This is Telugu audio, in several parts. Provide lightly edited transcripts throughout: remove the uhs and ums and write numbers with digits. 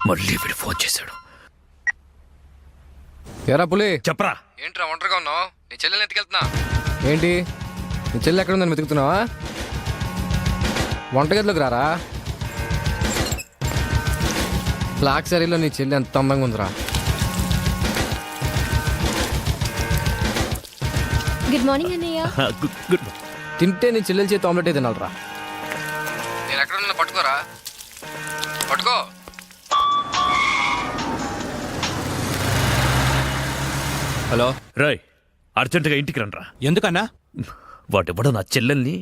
మళ్ళీ వీడు ఫోన్ చేశాడు. ఎరా పులి, చెప్పరా. ఏంట్రా ఒంటరిగా ఉన్నావు? నీ చెల్లెల్ని ఎత్తుకెళ్తున్నా. ఏంటి నీ చెల్లి ఎక్కడ ఉందని వెతుకుతున్నావా? వంటగదిలోకి రారా. బ్లాక్ సారీలో నీ చెల్లి ఎంత అందంగా ఉందిరా. గుడ్ మార్నింగ్ అన్నయ్య. గుడ్. తింటే నీ చెల్లెల చేతి ఆమ్లెట్ తినాలరా. నేను ఎక్కడ ఉన్నా పట్టుకోరా. పట్టుకో. హలో రాయ్, అర్జెంటుగా ఇంటికి రండ్రా. ఎందుకన్నా? వాడెవడో నా చెల్లెల్ని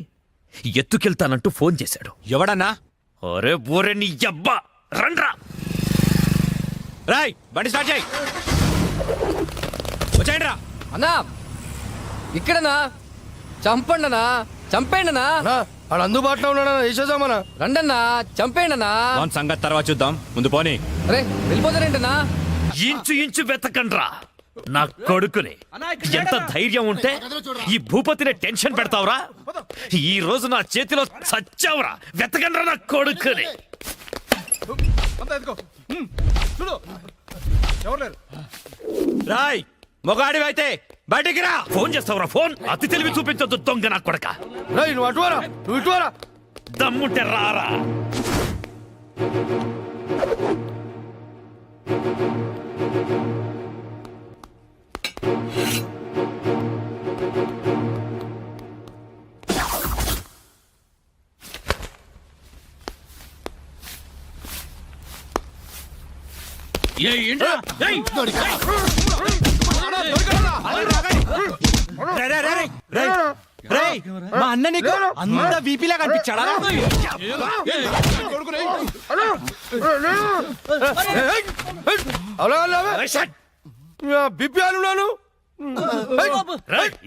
ఎత్తుకెళ్తానంటూ ఫోన్ చేశాడు. ఎవడన్నా? అరే బోరే నీ అబ్బా, రండ్రా. రాయ్ బండి స్టార్ట్ చేయి. వచ్చేయండి రా. అన్నా ఇక్కడనా? చంపండనా, చంపేయండనా. వాడు అందుబాటులో ఉన్నాడా? వేసేద్దామన్నా. రండన్నా, చంపేయండనా. లోన్ సంగతి తర్వాత చూద్దాం, ముందు పోనీ. అరే వెళ్ళిపోతారేంటనా? ఇంచు ఇంచు వెతకండ్రా నా కొడుకుని. ఎంత ధైర్యం ఉంటే ఈ భూపతిని టెన్షన్ పెడతావురా? ఈ రోజు నా చేతిలో చచ్చావురా. వెతకండ్రా నా కొడుకుని. రాయ్ మొగాడి అయితే బయటికి రా. ఫోన్ చేస్తావురా ఫోన్? అతి తెలివి చూపించొద్దు దొంగ నా కొడక. రేయ్ నువ్వు అటువారా, నువ్వు ఇటువారా. దమ్ముంటే రారా. మా అన్న నీకు అంత వీపీలా కనిపించాడా? బిపి అనున్నాను.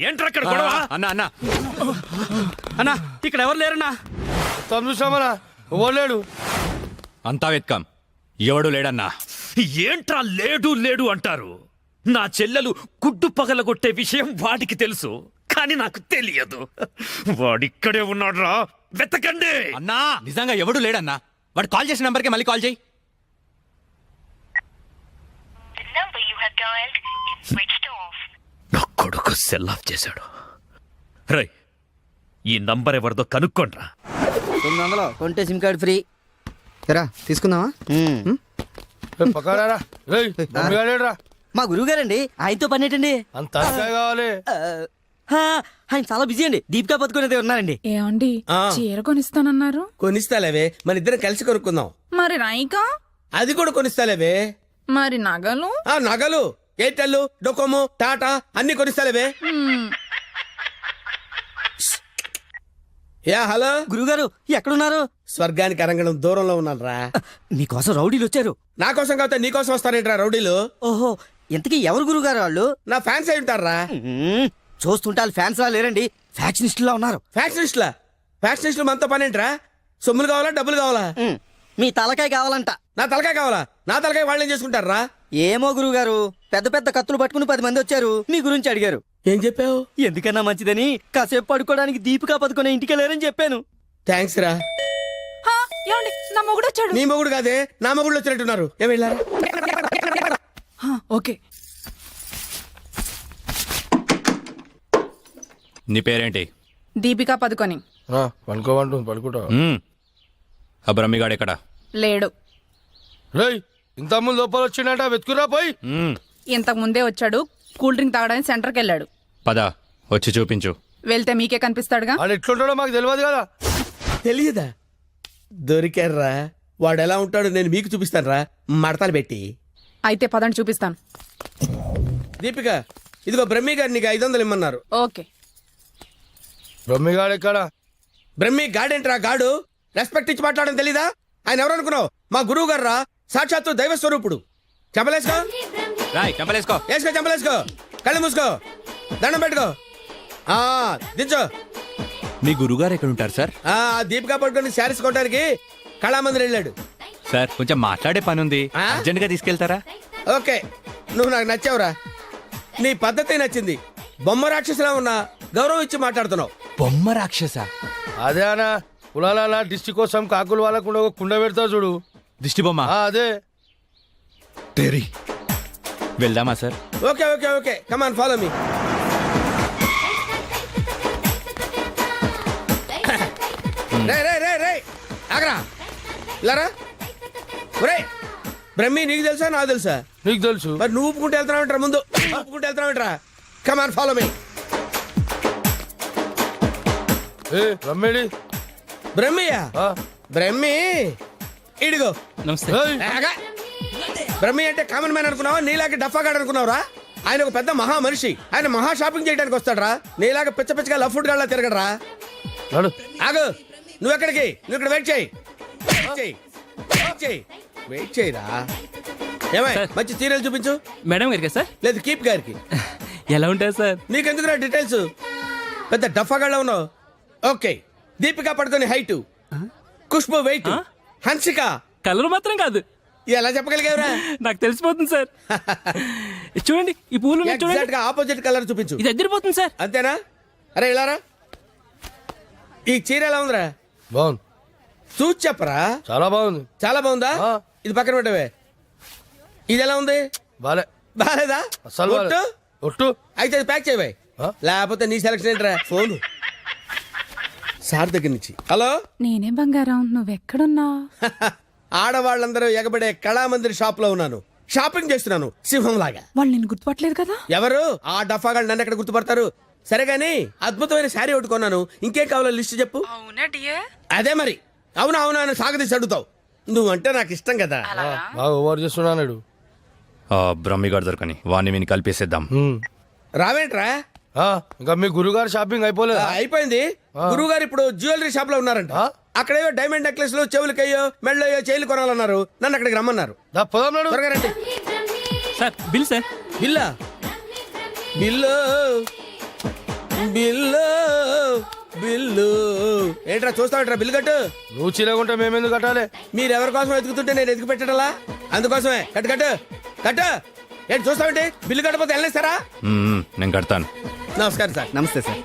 ఏంట్రా అక్కడ గొడవ? అన్న అన్న అన్న ఇక్కడ ఎవరు లేరన్నా? తను చూసామన్నా, ఓలేడు. అంతా వెతకం, ఎవడు లేడన్నా. ఏంట్రా లేడు లేడు అంటారు? నా చెల్లెలు గుడ్డు పగలగొట్టే విషయం వాడికి తెలుసు, కానీ నాకు తెలియదు. వాడిక్కడే ఉన్నాడురా, వెతకండి. అన్నా నిజంగా ఎవడు లేడన్నా. వాడు కాల్ చేసిన నంబర్కి మళ్ళీ కాల్ చేయి. నా కొడుకు సెల్ ఆఫ్ చేశాడు. రై, ఈ నంబర్ ఎవరిదో కనుక్కోండ్రా. 900 కొంటే సిమ్ కార్డ్ ఫ్రీ. ఎరా తీసుకుందామా? పక్కడారా. రేయ్ మమ్మీగాడేడ్రా. మా గురువు గారండి, ఆయనతో పని ఏంటండి? అంత కావాలి. ఆయన చాలా బిజీ అండి. దీపికా పదుకునేది ఉన్నారండి. ఏమండి చీర కొనిస్తానన్నారు? కొనిస్తాలేవే, మన ఇద్దరం కలిసి కొనుక్కుందాం. మరి రాయికా? అది కూడా కొనిస్తాలేవే. మరి నగలు? ఆ నగలు ఎయిర్టెల్, డొకోమో, టాటా అన్ని కొనిస్తాలేవే. యా హలో గురుగారు ఎక్కడున్నారు? స్వర్గానికి అరంగడం దూరంలో ఉన్నాను రా. మీకోసం రౌడీలు వచ్చారు. నా కోసం కాకపోతే నీ కోసం వస్తారేంట్రా రౌడీలు? ఓహో, ఇంతకీ ఎవరు గురుగారు వాళ్ళు? నా ఫ్యాన్స్ అయి ఉంటారా? చూస్తుంటే వాళ్ళు ఫ్యాన్స్ లా లేరండి, ఫ్యాక్షనిస్టులా ఉన్నారు. ఫ్యాక్షనిస్టులా? ఫ్యాక్షనిస్టులు మనతో పనేంట్రా? సొమ్ములు కావాలా, డబ్బులు కావాలా? మీ తలకాయ కావాలంట. నా తలకాయ కావాలా? నా తలకాయ వాళ్ళు ఏం చేసుకుంటారా? ఏమో గురుగారు, పెద్ద పెద్ద కత్తులు పట్టుకుని 10 మంది వచ్చారు, మీ గురించి అడిగారు. ఏం చెప్పావు? ఎందుకన్నా మంచిదని కాసేపు పడుకోవడానికి దీపికా పదుకునే ఇంటికి వెళ్ళారని చెప్పాను. థ్యాంక్స్ రా. హా, ఏమండి నా మొగుడు వచ్చాడు. నీ మొగుడు కాదే, నా మొగుడు వచ్చినట్టున్నారు. ఏం వెళ్ళారా? ఓకే. నీ పేరేంటి? దీపికా పదుకొని. పనుకోమంటుంది, పడుకుంటా. ఆ బ్రహ్మిగాడు ఎక్కడ? లేడు. రేయ్ ఇంత ముందు లోపల వచ్చిండట, వెతుకురా పోయి. ఇంతకు ముందే వచ్చాడు, కూల్ డ్రింక్ తాగడానికి సెంటర్కి వెళ్ళాడు. పద వచ్చి చూపించు. వెళ్తే మీకే కనిపిస్తాడుగా. వాడు ఎట్లుంటాడో మాకు తెలియదు కదా. తెలియదా? దొరికారా? వాడు ఎలా ఉంటాడో నేను మీకు చూపిస్తాను రా, మడతలు పెట్టి. అయితే పదండి చూపిస్తాను. దీపిక, ఇదిగో బ్రహ్మి గారు నీకు 500 ఇమ్మన్నారు. ఓకే. బ్రహ్మిగాడు ఎక్కడ? బ్రహ్మి గాడేంట్రా గాడు? రెస్పెక్ట్ ఇచ్చి మాట్లాడడం తెలీదా? ఆయన ఎవరు అనుకున్నావు? మా గురువు గారు రా, సాక్షాత్తు దైవ స్వరూపుడు. చెంపలేసుకో, రాయ్ చంపలేసుకో. వేసుకో, చెంపలేసుకో, కళ్ళు మూసుకో, దండం పెట్టుకో, దించో. మీ గురుగారు ఎక్కడ ఉంటారు సార్? దీపికా పట్టుకొని శారీస్ కొట్టడానికి కళామందిర్ వెళ్ళాడు. సార్ కొంచెం మాట్లాడే పని ఉంది, అర్జెంట్ గా తీసుకెళ్తారా? ఓకే, నువ్వు నాకు నచ్చావురా. నీ పద్ధతి నచ్చింది. బొమ్మ రాక్షసులా ఉన్నా గౌరవం ఇచ్చి మాట్లాడుతున్నావు. బొమ్మ రాక్షస? అదే అన్న, కులాల దిష్టి కోసం కాకులు వాళ్ళకుండా ఒక కుండ పెడతావు చూడు, దిష్టి బొమ్మ. అదే. తెరి వెళ్దామా sir? Okay okay okay come on follow me. రే రే రే రే ఆగరా ఇలారా. ఒరే బ్రహ్మి నీకు తెలుసా నాకు తెలుసా? నీకు తెలుసు. మరి నువ్వు ఊపుకుంటూ వెళ్తున్నావు ముందు ఊపుకుంటూ వెళ్తున్నావు కమాన్ ఫాలో మీ. ఏ రమ్మేడి. బ్రహ్మియా? బ్రహ్మి ఇడిగో. నమస్తే. ఆగా. బ్రహ్మి అంటే కామన్ మ్యాన్ అనుకున్నావా? నీలాగే డఫాగాడు అనుకున్నావురా? ఆయన ఒక పెద్ద మహా మనిషి. ఆయన మహా షాపింగ్ చేయడానికి వస్తాడరా. నీలాగా పిచ్చ పిచ్చగా లవ్ ఫుడ్ గాళ్ళ తిరగడరా. నడు. ఆగు. నువ్వు ఎక్కడికి? నువ్వు ఇక్కడ వెయిట్ చేయి. వెయిట్ చేయరా. ఏమై మంచి సీరియల్ చూపించు. మేడం గారికి సార్? లేదు కీప్ గారికి. ఎలా ఉంటాయి సార్? నీకెందుకురా డీటెయిల్స్? పెద్ద డఫాగాళ్ళ ఉన్నావు. ఓకే. దీపిక పడుకొని height, Khushbu weight, Hansika colour మాత్రం కాదు. ఎలా చెప్పగలిగావురా? నాకు తెలిసిపోతుంది సార్. చూడండి ఈ పూలు ఎగ్జాక్ట్ గా ఆపోజిట్ కలర్ చూపించు. ఇది ఎదిరిపోతుంది సార్. అంతేనా? అరే ఇలారా. ఈ చీర ఎలా ఉందిరా? బాగుంది. చూసి చెప్పరా. చాలా బాగుంది. చాలా బాగుందా? ఆ. ఇది పక్కన పెట్టవే. ఇది ఎలా ఉంది? బాలే. బాలేదా? అసలు బాలే. ఒట్టు? ఒట్టు. అయితే అది ప్యాక్ చేయవే. ఆ? లేకపోతే నీ సెలక్షన్ ఏంట్రా? ఫోన్ సార్ దగ్గర నుంచి. హలో. నేనే బంగారం నువ్వెక్కడున్నావు? ఆడవాళ్ళందరూ ఎగబడే కళామందిర్ షాప్ లో ఉన్నాను. షాపింగ్ చేస్తున్నాను సింహం లాగా. వాళ్ళు నేను గుర్తుపట్టలేదు కదా. ఎవరు? ఆ డఫాగాళ్ళు నన్ను ఎక్కడ గుర్తుపడతారు? సరే గానీ అద్భుతమైన శారీ ఒకటి కొన్నాను. ఇంకేం కావాలో లిస్ట్ చెప్పు. అదే మరి. అవునా అవునా అని సాగదీసి అడుగుతావు. నువ్వంటే నాకు ఇష్టం కదా. బాగా ఓవర్ చేస్తున్నాడు. బ్రహ్మిగాడు దొరకని వాడిని వీని కలిపేసేద్దాం. రావేంట్రా? ఇంకా మీ గురుగారు షాపింగ్ అయిపోలేదు? అయిపోయింది. గురువు గారు ఇప్పుడు జ్యువెలరీ షాప్ లో ఉన్నారంట. అక్కడేవో డైమండ్ నెక్లెస్ లో చెవులకయ్యో మెళ్ళయ్యో చైలు కొనాలన్నారు. నన్ను అక్కడికి రమ్మన్నారు. త్వరగా రండి. Sir bill sir. బిల్లా? బిల్లు బిల్లు బిల్లు ఏంట్రా చూస్తావంట్రా? బిల్లు కట్టు. నువ్వు చీలకుంటే మేమెందుకు కట్టాలి? మీరు ఎవరి కోసం వెతుకుతుంటే నేను ఎతికి పెట్టడలా? అందుకోసమే. కట్టు కట్టు కట్టు. ఏంటి చూస్తావంటే? బిల్లు కట్టకపోతే వెళ్ళేస్తారా? నేను కడతాను. నమస్కారం సార్. నమస్తే సార్.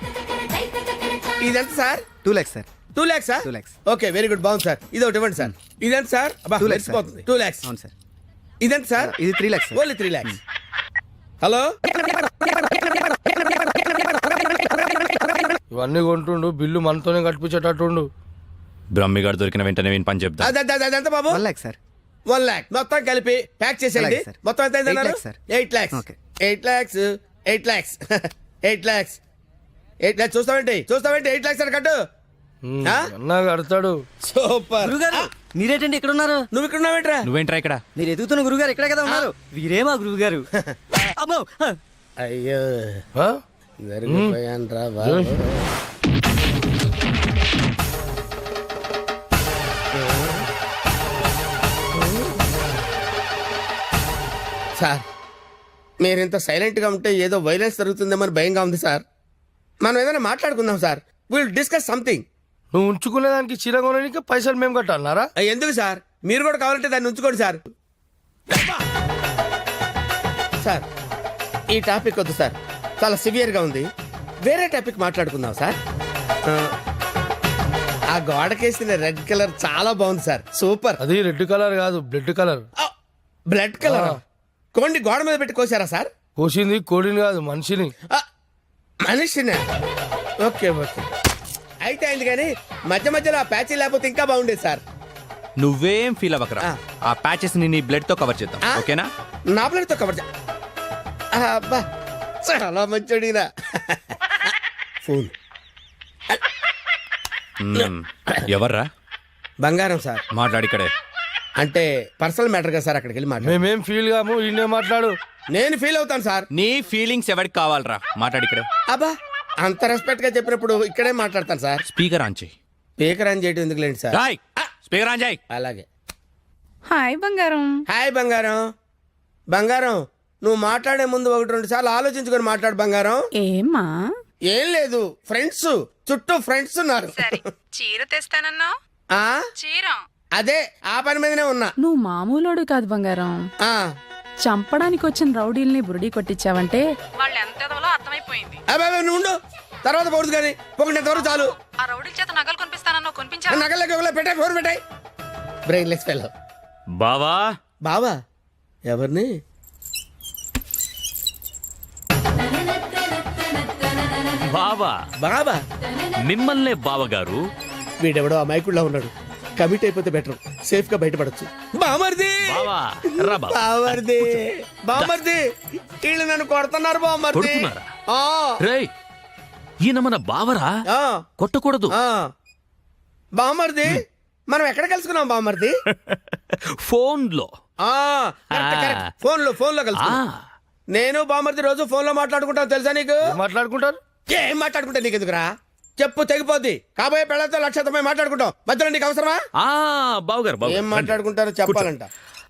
ఇదెంత sir? 2 lakhs sir. 2 lakhs. 2 lakhs. Okay very good. బాగుంది సార్. ఇది ఒకటి ఇవ్వండి సార్. ఇదెంత సార్? 2 lakhs sir. 2 lakhs. అవును సార్. ఇదెంత సార్? ఇది 3 lakhs sir. Only 3 lakhs. Hello. ఇవన్నీ కొంటుండు, బిల్లు మనతోనే కట్టించేటట్టుండు. బ్రహ్మిగాడు దొరికిన వెంటనే వీని పని చెప్తా. అదెంత బాబు? 1 lakh సార్. 1 lakh మొత్తం కలిపి ప్యాక్ చేసేయండి. అలాగే సార్. మొత్తం ఎంత అయిందన్నారు? 8 lakhs sir. 8 lakhs. Okay. 8 lakhs. 8 lakhs. 8 lakhs. 8 lakhs చూస్తావేంటి? 8 lakhs అని కట్టు. ఆ? అన్నా కడతాడు. సూపర్. గురుగారు మీరేటండి ఇక్కడ ఉన్నారు? నువ్వు ఇక్కడ ఉన్నావేంట్రా? నువ్వేంట్రా ఇక్కడ? మీరు ఎదుగుతున్న గురుగారు ఇక్కడే కదా ఉన్నారు. వీరే మా గురువు గారు. అమ్మో. అయ్యో ఆ? జరిగిపోయాన్రా బాబు. సార్ మీరింత సైలెంట్ గా ఉంటే ఏదో వైలెన్స్ జరుగుతుందేమని భయంగా ఉంది సార్. మనం ఏదైనా మాట్లాడుకుందాం సార్. Will discuss something. నువ్వు ఉంచుకునే దానికి చీర కొనడానికి పైసలు మేము కట్టాలన్నారా? ఎందుకు సార్? మీరు కూడా కావాలంటే దాన్ని ఉంచుకోండి సార్. సార్ ఈ టాపిక్ వద్దు సార్. చాలా సివియర్ గా ఉంది. వేరే టాపిక్ మాట్లాడుకుందాం సార్. ఆ గోడకేసిన రెడ్ కలర్ చాలా బాగుంది సార్. సూపర్. అది రెడ్ కలర్ కాదు, బ్లడ్ కలర్. Blood colour. కోండి గోడ మీద పెట్టి కోసారా సార్? కోసింది కోడిని కాదు, మనిషిని. మనిషినే. ఓకే ఓకే అయితే అయింది. కానీ మధ్య మధ్యలో ఆ ప్యాచీ లేకపోతే ఇంకా బాగుండేది సార్. నువ్వేం ఫీల్ అవ్వకరా. ఆ. ఆ ప్యాచెస్ ని నీ బ్లడ్ తో కవర్ చేద్దాం. ఆ? ఓకేనా? నా ప్లేట్తో కవర్ అబ్బా చాలా మంచోడినా. ఫోన్ ఎవర్రా? బంగారం సార్. మాట్లాడిక్కడే. అంటే పర్సనల్ మ్యాటర్ కదా సార్. అక్కడికి వెళ్ళి మాట్లాడు. మేమేం ఫీల్ కాము, ఈయనే మాట్లాడు. నేను ఫీల్ అవుతాను సార్. నీ ఫీలింగ్స్ ఎవరికి కావాలరా? మాట్లాడిక్కడే. అబ్బా అంత రెస్పెక్ట్ గా చెప్పినప్పుడు ఇక్కడే మాట్లాడతాను సార్. స్పీకర్ ఆన్ చేయి. స్పీకర్ ఆన్ చేయడం ఎందుకు లేండి సార్? రాయ్ స్పీకర్ ఆన్ చేయి. అలాగే. హాయ్ బంగారం. హాయ్ బంగారం. బంగారం నువ్వు మాట్లాడే ముందు 1-2 సార్లు ఆలోచించుకొని మాట్లాడు బంగారం. ఏమ్మా? ఏం లేదు, ఫ్రెండ్స్ చుట్టూ ఫ్రెండ్స్ ఉన్నారు. చీర తెస్తానన్నా? ఆ చీర అదే ఆ పని మీదనే ఉన్నా. నువ్వు మామూలోడు కాదు బంగారం. ఆ చంపడానికి వచ్చిన రౌడీల్ని బురుడి కొట్టించావంటే వాళ్ళు ఎంత అర్థమైపోయింది. అబ్బాయి నువ్వు ఉండు, తర్వాత పోదు కానీ పొగినంత వరకు చాలు. ఆ రౌడీల చేత నగలు కొనిపిస్తానన్నా కొనిపించావు? నగలకి పెట్టాయి ఫోన్ పెట్టాయి. Brainless fellow. బావా బావా ఎవరిని? బావా బాబా. మిమ్మల్నే బావగారు. వీడెవడో అమాయకుడిలా ఉన్నాడు. కమిట్ అయిపోతే బెటర్, సేఫ్ గా బయటపడచ్చు. బామర్ది, బావా రా బావా. బామర్ది, బామర్ది, వీళ్ళు నన్ను కొడుతున్నారు బామర్ది. కొడుతున్నారా? ఆ, రేయ్, ఈయన మన బావరా, ఆ, కొట్టకూడదు. ఆ. బామర్ది, మనం ఎక్కడ కలుసుకున్నాం బామర్ది? ఫోన్ లో. ఆ, కరెక్ట్, కరెక్ట్. ఫోన్ లో కలుసుకున్నాం. నేను బామర్ది రోజు ఫోన్ లో మాట్లాడుకుంటాను, తెలుసా నీకు? మాట్లాడుకుంటారు. ఏం మాట్లాడుకుంటా నీకు ఎందుకురా? చెప్పు తెగిపోద్ది. కాబోయే పెళ్ళతో లక్షతమై మాట్లాడుకుంటాం, మధ్యలో నీకు అవసరమా? బావగారు బావగారు, ఏం రండి. మాట్లాడుకుంటారో చెప్పాలంట.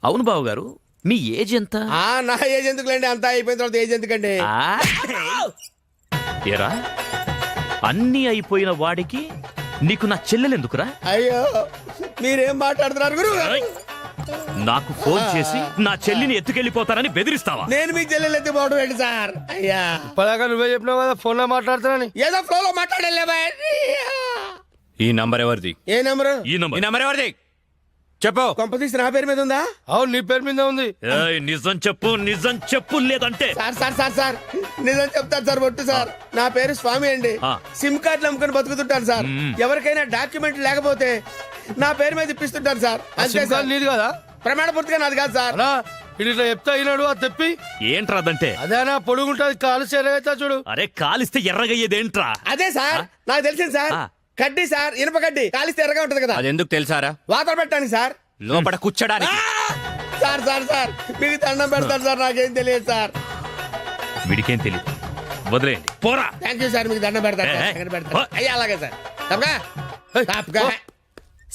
అవును బావగారు, మీ ఏజ్ ఎంత? ఆ, నా ఏజ్ ఎందుకులేండి, అంతా అయిపోయిన తర్వాత ఏజ్ ఎందుకండి? ఏరా, అన్నీ అయిపోయిన వాడికి నీకు నా చెల్లెలెందుకురా? అయ్యో, మీరేం మాట్లాడుతున్నారు గురు? నాకు ఫోన్ చేసి నా చెల్లిని ఎత్తుకెళ్ళిపోతానని బెదిరిస్తావా? నేను మీ చెల్లెలు ఎత్తిపోవడం ఏంటి సార్? అయ్యా, ఇప్పటిదాకా నువ్వే చెప్పినావు కదా ఫోన్ లో మాట్లాడుతానని. ఏదో ఫ్లో లో మాట్లాడలేవా? ఈ నంబర్ ఎవరిది? ఏ నెంబరు? ఈ ఈ నంబర్. నంబర్ ఎవరిది చెప్పు. కొంపతీసి నా పేరు మీద ఉందా? అవును, నీ పేరు మీద ఉంది. ఏయ్, నిజం చెప్పు, నిజం చెప్పు, లేదంటే సార్ నిజం చెప్తాను సార్, ఒట్టు సార్. నా పేరు స్వామి అండి. ఆ. సిమ్ కార్డులు అమ్ముకొని బతుకుతుంటాను సార్. ఎవరికైనా డాక్యుమెంట్ లేకపోతే నా పేరు మీద ఇప్పిస్తుంటాను సార్. అంతే సిమ్ సార్. కార్డు నీది కదా? ప్రమాణ పూర్తిగా నాది కాదు సార్. అన్నా, ఇది ఇట్లా చెప్తా అయినాడు అది తెప్పి. ఏంట్రాదంటే? అదేనా పొడుగుంటది, కాలు చేరవుతా చూడు. అరే, కాలిస్తే ఎర్రగయ్యేదేంట్రా? అదే సార్, నాకు తెలిసింది సార్. ఆ. కడ్డీ సార్, ఇనుప కడ్డీ కాలిస్తే ఎర్రగా ఉంటది కదా, అది ఎందుకు తెలుసారా? వాతలు పెట్టడానికి సార్. లోపల కూర్చోడానికి. సార్ సార్ సార్, మీకు దండం పెడతాను సార్, నాకేం తెలియదు సార్. వీడికేం తెలియదు, వదిలేయండి, పోరా. థ్యాంక్ యూ సార్, మీకు దండం పెడతాను సార్, దండం పెడతాను. అయ్యా, అలాగే సార్. తప్పగా తప్పగా.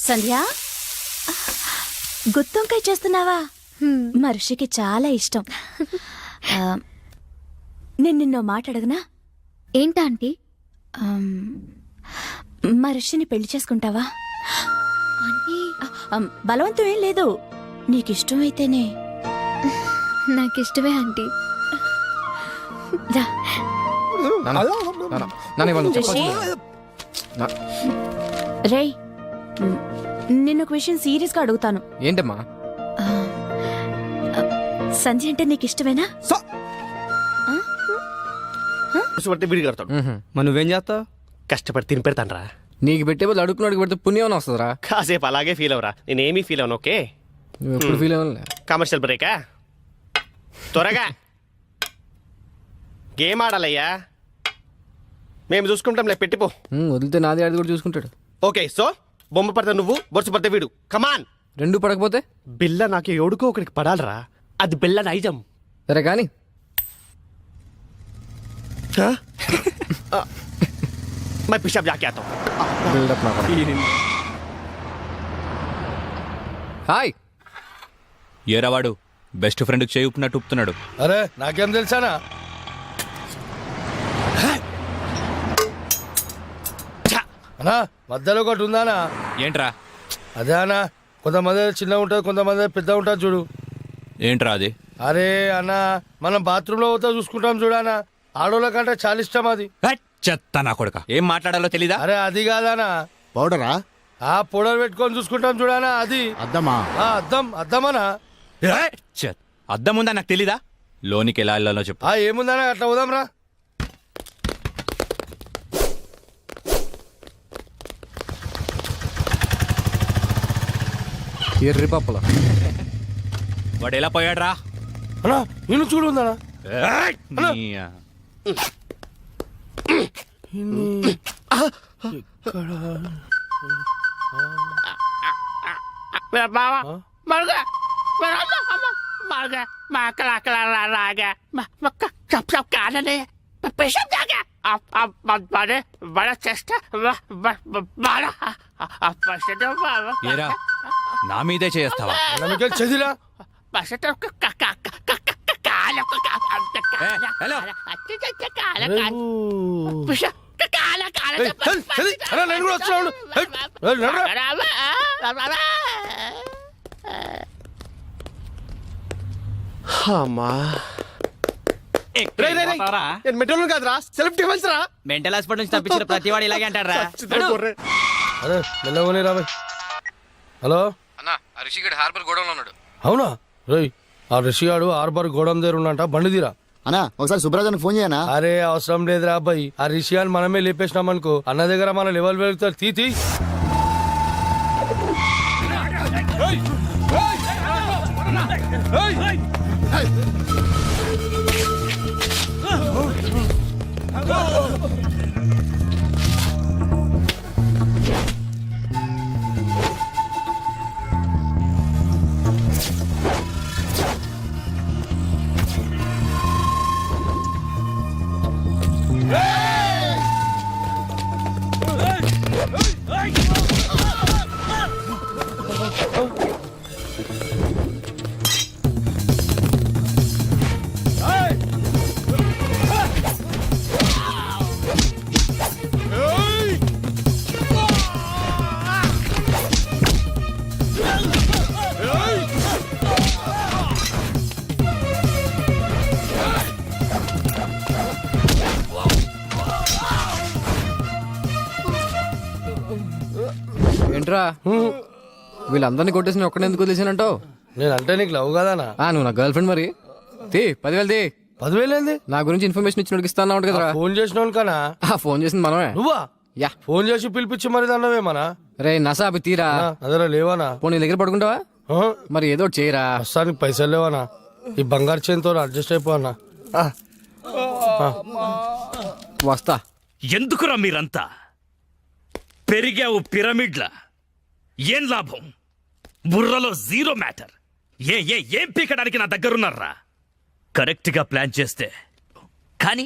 సంధ్య, గుత్తొంకాయ చేస్తున్నావా? మనిషికి చాలా ఇష్టం. నేను నిన్నో మాట అడగనా? ఏంటా ఆంటీ? మనిషిని పెళ్లి చేసుకుంటావా? బలవంతం ఏం లేదు, నీకిష్టమైతేనే. నాకిష్టమే ఆంటీ. రా. రిషి. రేయ్, నిన్న ఒక విషయం సీరియస్ గా అడుగుతాను. ఏంటమ్మా? సంధ్య అంటే నీకు ఇష్టమేనా? మరి నువ్వేం చేస్తావు? కష్టపడి తిని పెడతాను రా. నీకు పెట్టే బదులు అడుగుకున్నాడు పెడితే పుణ్యం వస్తుందిరా. కాసేపు అలాగే ఫీల్ అవరా, నేనేమీ ఫీల్ అవను. ఓకే, నువ్వు ఎప్పుడు ఫీల్ అవ్వలే. కమర్షియల్ బ్రేకా? త్వరగా గేమ్ ఆడాలయ్యా, మేము చూసుకుంటాంలే, పెట్టిపో. వదిలితే నాది ఆడి కూడా చూసుకుంటాడు. ఓకే, సో బొమ్మ పడితే నువ్వు, బొరుసు పడితే వీడు. కమాన్. రెండు పడకపోతే బిల్ల నాకు ఎవడుకో ఒకరికి పడాలరా, అది బిల్ల నైజం. సరే కానీ मैं पिशाब जाके आता हूँ. బిల్డప్ నా హాయ్. ఏరావాడు బెస్ట్ ఫ్రెండ్ చేయి ఉప్పినట్టు ఉప్పుతున్నాడు. అరే, నాకేం తెలుసానా? అన్నా, మధ్యలో ఒకటి ఉందానా? ఏంట్రా? అదే అన్నా, కొంతమంది చిన్న ఉంటుంది, కొంతమంది పెద్ద ఉంటుంది చూడు. ఏంట్రా అది? అరే అన్నా, మనం బాత్రూంలో పోతా చూసుకుంటాం చూడనా, ఆడోళ్ళ కంటే చాలా ఇష్టం అది. చెత్త నా కొడుక, ఏం మాట్లాడాలో తెలీదా? అరే అది కాదానా, పౌడరా? ఆ పౌడర్ పెట్టుకొని చూసుకుంటాం చూడనా, అది. అద్దమా? అద్దమనా? అద్దం ఉందా నాకు తెలీదా? లోనికి ఎలా వెళ్ళాలో చెప్పు. ఏముందనా, అట్లా పోదాం రా. ఎర్రి పప్పుల వాడు ఎలా పోయాడ్రా? అన్నా, నేను చూడు ఉందనా. ఏరా, నా మీదే చేస్తావా? చదిరా నేను కూడా వస్తున్నాను. అమ్మా, నేను మెట్రోలు కాదురా, సెల్ఫ్ డిఫెన్స్ రా. మెంటల్ హాస్పిటల్ నుంచి తప్పించిన ప్రతివాడు ఇలాగే అంటారా? అరే మెల్లగోని రాబోయ్. హలో అన్నా, ఆ రిషిగడ్ హార్బర్ గోడంలో ఉన్నాడు. అవునా? రేయ్, ఆ రిషిగాడు ఆర్బర్ గోడం దగ్గర ఉన్నంట బండి తీరా. అన్నా ఒకసారి సుబ్రాజానికి ఫోన్ చేయనా? అరే అవసరం లేదురా అబ్బాయి, ఆ రిషిగాని మనమే లేపేసినాం అనుకో అన్న దగ్గర మన లెవెల్ వెళ్తారు. తీ ఏంట్రా వీళ్ళందరినీ కొట్టేసి ఒక్కడే ఎందుకు వదిలేసానంటావు? నేనంటే నీకు లవ్ కదానా? నువ్వు నా గర్ల్ ఫ్రెండ్ మరి. తీ 10,000 తీ. 10,000 ఏంది? నా గురించి ఇన్ఫర్మేషన్ ఇచ్చి ఇస్తాను కదరా. ఫోన్ చేసినావు కనా? ఫోన్ చేసింది మనమే. నువ్వా? యా. ఫోన్ చేసి పిలిపించి మరి దాన్నవేమనా? రే నసా అవి తీరా. అదరా లేవానా? పోనీ దగ్గర పడుకుంటావా? మరి ఏదో ఒకటి చేయరా. ప్రస్తుతానికి పైసలు లేవానా? ఈ బంగారు చేతితో అడ్జస్ట్ అయిపోనా? వస్తా. ఎందుకురా మీరంతా పెరిగావు పిరమిడ్ల? ఏం లాభం? బుర్రలో జీరో మ్యాటర్. ఏం పీకడానికి నా దగ్గరున్నారా? కరెక్ట్ గా ప్లాన్ చేస్తే కానీ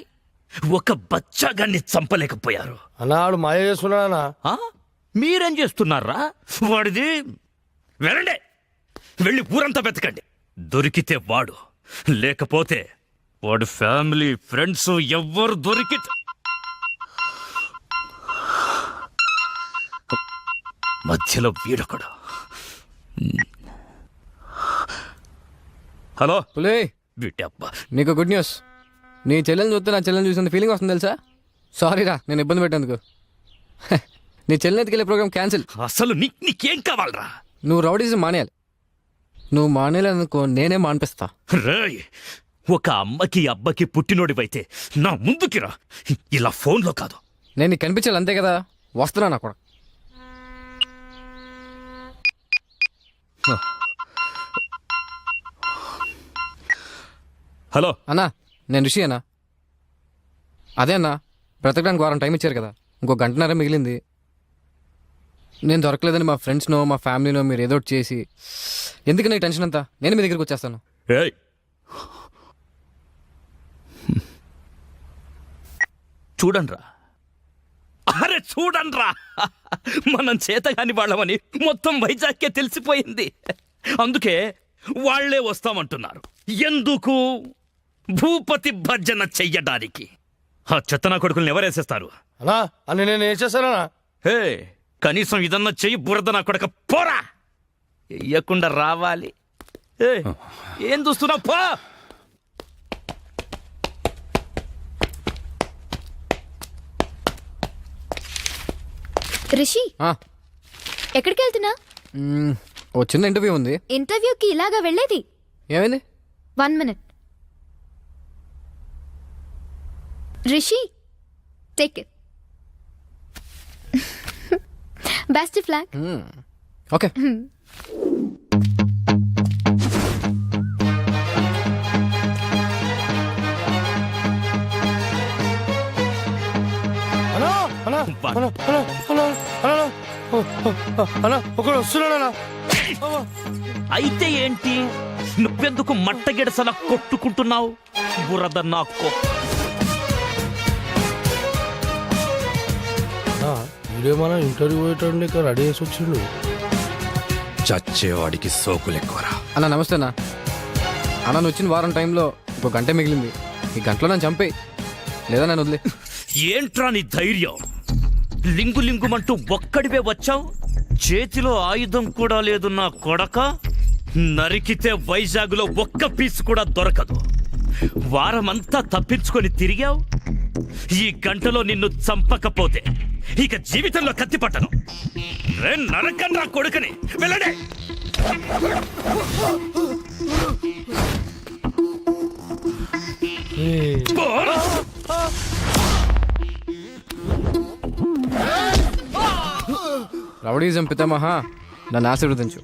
ఒక బచ్చాగాన్ని చంపలేకపోయారు. అన్నాడు మాయ చేస్తున్నాడా? మీరేం చేస్తున్నారా? వాడిది వెళ్ళండి, వెళ్ళి ఊరంతా వెతకండి. దొరికితే వాడు, లేకపోతే వాడు ఫ్యామిలీ ఫ్రెండ్స్ ఎవ్వరు దొరికితే మధ్యలో వీడొకడు. హలో పులే, వీటబ్బా. నీకు గుడ్ న్యూస్. నీ చెల్లెని చూస్తే నా చెల్లెని చూసిన ఫీలింగ్ వస్తుంది తెలుసా? సారీరా నేను ఇబ్బంది పెట్టేందుకు. నీ చెల్లెని ఎత్తుకెళ్ళే ప్రోగ్రామ్ క్యాన్సిల్. అసలు నీకేం కావాలరా? నువ్వు రౌడీజం మానేయాలి. నువ్వు మానేయాలనుకో నేనే మానిపిస్తా. రేయ్, ఒక అమ్మకి అబ్బకి పుట్టినోడివైతే నా ముందుకి రా, ఇలా ఫోన్లో కాదు. నేను నీకు కనిపించాలి అంతే కదా. వస్తున్నా నా కూడా. హలో అన్నా, నేను రిషి అన్నా. అదే అన్నా, బ్రతకడానికి వారం టైం ఇచ్చారు కదా, ఇంకో గంటన్నర మిగిలింది. నేను దొరకలేదని మా ఫ్రెండ్స్నో మా ఫ్యామిలీనో మీరు ఏదో ఒకటి చేసి, ఎందుకు నీ టెన్షన్ అంతా? నేను మీ దగ్గరికి వచ్చేస్తాను. ఏయ్, చూడండ్రా, అరే చూడండ్రా, మనం చేతగాని వాళ్ళమని మొత్తం వైజాగ్కే తెలిసిపోయింది. అందుకే వాళ్లే వస్తామంటున్నారు. ఎందుకు? భూపతి భర్జన చెయ్యడానికి. ఆ చెత్తనా కొడుకుల్ని ఎవరేసేస్తారు? అన్నా అని నేను ఏం చేస్తానా? హే, కనీసం ఇదన్నా చెయ్యి. బురద నా కొడక పోరా, ఎయ్యకుండా రావాలి. ఏం చూస్తున్నావు? పో. రిషి, ఎక్కడికి వెళ్తున్నా? ఓ చిన్న ఇంటర్వ్యూ ఉంది. ఇంటర్వ్యూకి ఇలాగా వెళ్ళేది? ఏమైంది? 1 minute. Rishi, take it. Best flag. Okay. ఒకడు వస్తున్నాడా? అయితే ఏంటి? నువ్వెందుకు మట్టగిడసలా కొట్టుకుంటున్నావు? బురద నాకో. వీడేమన్నా ఇంటర్వ్యూ పోయేటండి, ఇక్కడ రెడీ చేసి వచ్చిండు. చచ్చేవాడికి సోకులెక్కువరా. అన్న నమస్తే అన్న. అన్న నువ్వు వచ్చిన వారం టైంలో ఇంకో గంట మిగిలింది. ఈ గంటలో నన్ను చంపేయి, లేదా నన్ను వదిలే. ఏంట్రా నీ ధైర్యం? లింగు లింగుమంటూ ఒక్కడివే వచ్చావు. చేతిలో ఆయుధం కూడా లేదు నా కొడక. నరికితే వైజాగ్లో ఒక్క పీస్ కూడా దొరకదు. వారమంతా తప్పించుకొని తిరిగావు. ఈ గంటలో నిన్ను చంపకపోతే ఇక జీవితంలో కత్తి పట్టను. నరకన్ రా కొడుకని. వెళ్ళండి. రౌడీజం పితామహ నన్ను ఆశీర్వదించు.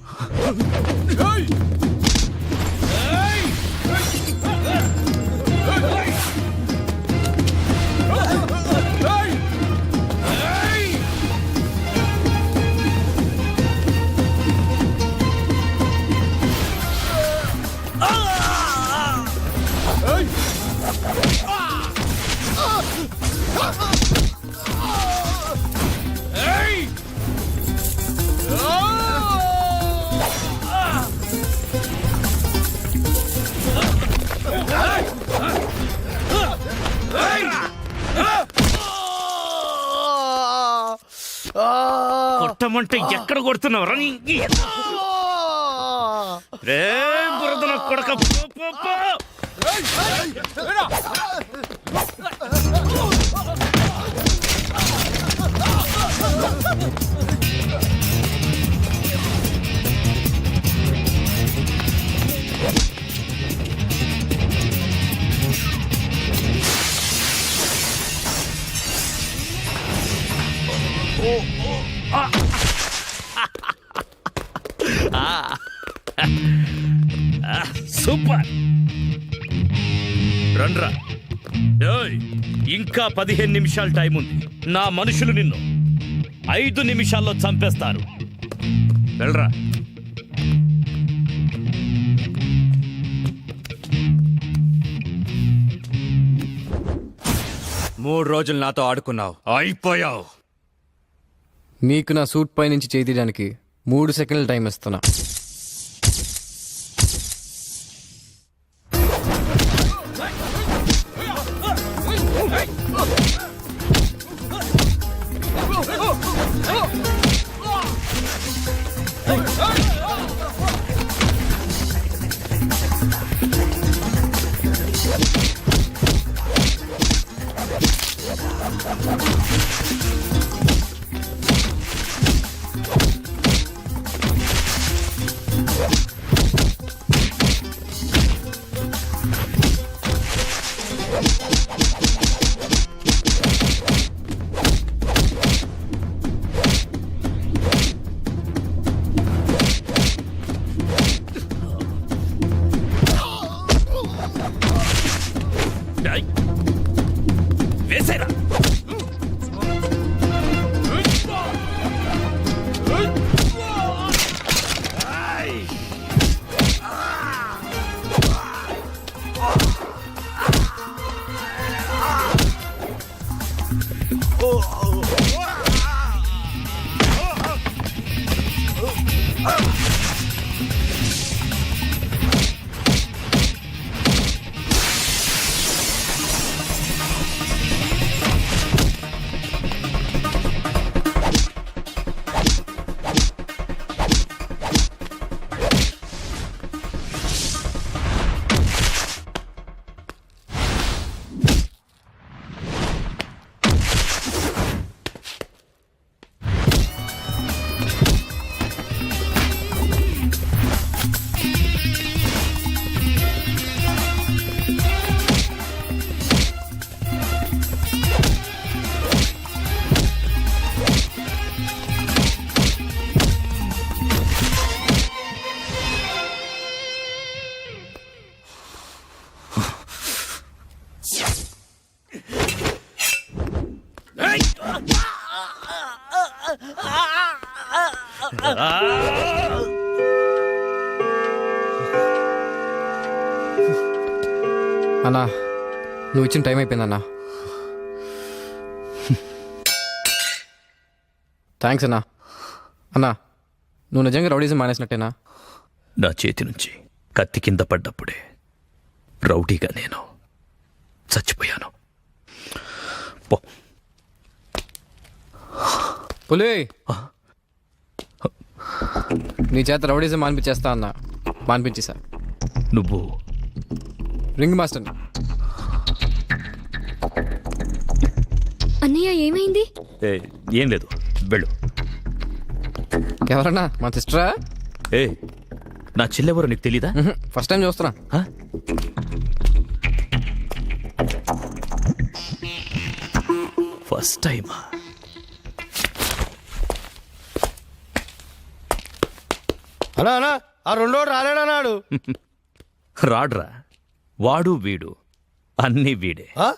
కొట్టమంటే ఎక్కడ కొడుతున్నావురా రే బురద నా కొడక పో, పో, పో. సూపర్ రండ్రా. ఏయ్, ఇంకా 15 నిమిషాలు టైం ఉంది. నా మనుషులు నిన్ను 5 నిమిషాల్లో చంపేస్తారు. వెళ్ళరా. మూడు రోజులు నాతో ఆడుకున్నావు, అయిపోయావు. నీకు నా సూట్ పై నుంచి చేయి తీయడానికి 3 సెకండ్ల టైం ఇస్తున్నా. ఏయ్, వేసేరా. అన్నా, నువ్వు ఇచ్చిన టైం అయిపోయిందన్నా. థ్యాంక్స్ అన్నా. అన్నా, నువ్వు నిజంగా రౌడీజం మానేసినట్టేనా? నా చేతి నుంచి కత్తి కింద పడ్డప్పుడే రౌడీగా నేను చచ్చిపోయాను. పో. పులి, నీ చేత రౌడీజం మానిపించేస్తా అన్నా. మానిపించేసా. నువ్వు రింగ్ మాస్టర్. అన్నయ్య ఏమైంది? ఏం లేదు, వెళ్ళు. ఎవరన్నా? మా సిస్టరా? ఏ నా చెల్లెవరో నీకు తెలీదా? ఫస్ట్ టైం చూస్తున్నా. హ? ఫస్ట్ టైమా? అనా అనా ఆ రెండోడు రాలేడన్నాడు. రాడ్రా, వాడు వీడు అన్నీ వీడే. ఆ?